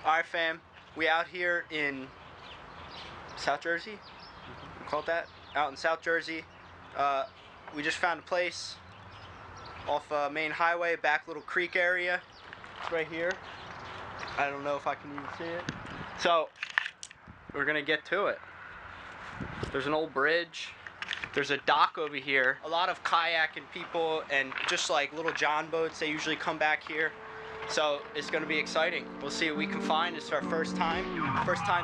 Alright fam, we out here in South Jersey, we call it that? Out in South Jersey. We just found a place off main highway, back little creek area. It's right here. I don't know if I can even see it. So, we're gonna get to it. There's an old bridge. There's a dock over here. A lot of kayaking people and just like little john boats, they usually come back here. So it's gonna be exciting. We'll see what we can find. It's our first time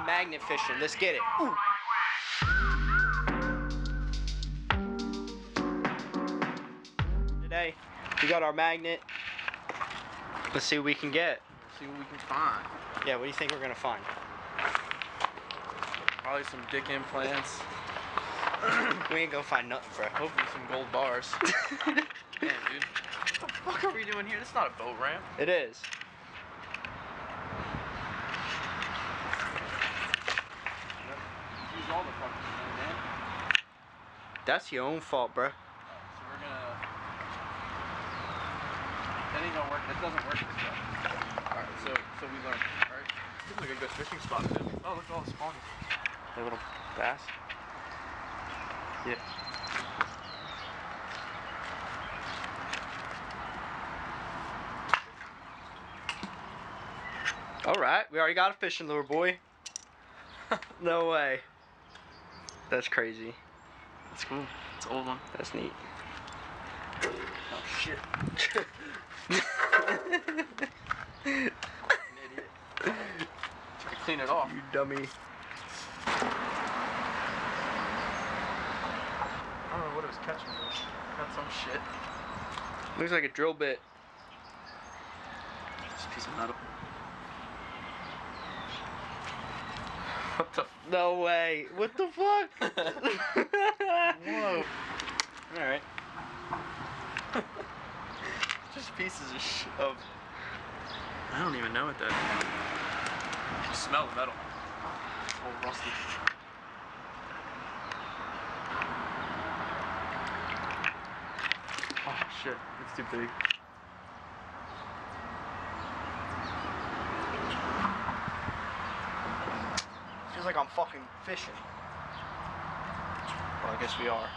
magnet fishing. Let's get it. Ooh. Today, we got our magnet. Let's see what we can get. Let's see what we can find. Yeah, what do you think we're gonna find? Probably some dick implants. We ain't gonna find nothing, bro. Hopefully some gold bars. Damn, dude. What the fuck are we doing here? This is not a boat ramp. It is. Use all the fucking thing, man. That's your own fault, bro. So we're gonna... That ain't gonna work. That doesn't work this way. Alright, so we learned. Alright. Seems like a good fishing spot, dude. Oh, look at all the spawners. A little bass. Yeah. Alright, we already got a fishing lure, boy. No way. That's crazy. That's cool. It's an old one. That's neat. Oh shit. Idiot. Try to clean it off. You dummy. I don't know what it was catching, but got some shit. Looks like a drill bit. Just a piece of metal. What the? No way. What the fuck? Whoa. Alright. Just pieces of. I don't even know what that is. You smell the metal. All rusty. Oh shit, it's too big. Feels like I'm fucking fishing. Well, I guess we are.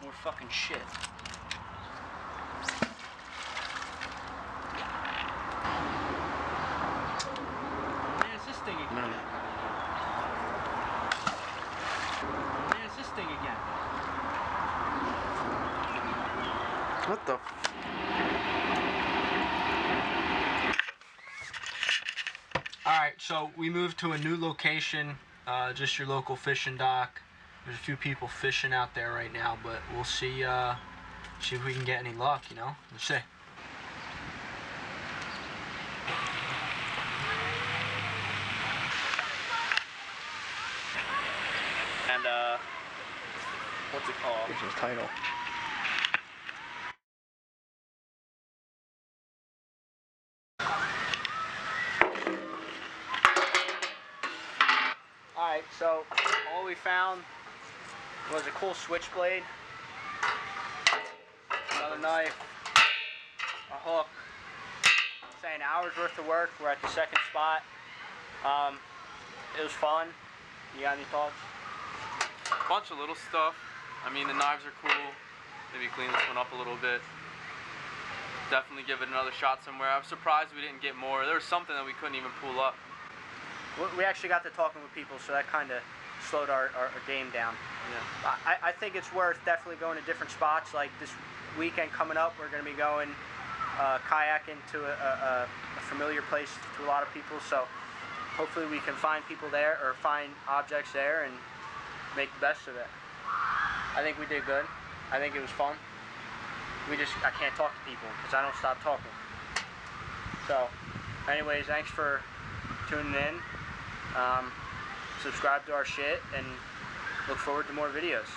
More fucking shit. Man, it's this thing again. No. Man, it's this thing again. What the? Alright, so we moved to a new location, just your local fishing dock. There's a few people fishing out there right now, but we'll see if we can get any luck, you know? Let's see. And, what's it called? Here's his title. Alright, so all we found was a cool switchblade, another knife, a hook. Say an hour's worth of work. We're at the second spot. It was fun. You got any thoughts? Bunch of little stuff. I mean, the knives are cool. Maybe clean this one up a little bit. Definitely give it another shot somewhere. I'm surprised we didn't get more. There was something that we couldn't even pull up. We actually got to talking with people, so that kind of slowed our game down. Yeah. I think it's worth definitely going to different spots. Like this weekend coming up, we're going to be going kayaking to a familiar place to a lot of people. So hopefully we can find people there or find objects there and make the best of it. I think we did good. I think it was fun. I can't talk to people because I don't stop talking. So anyways, thanks for tuning in. Subscribe to our shit and look forward to more videos.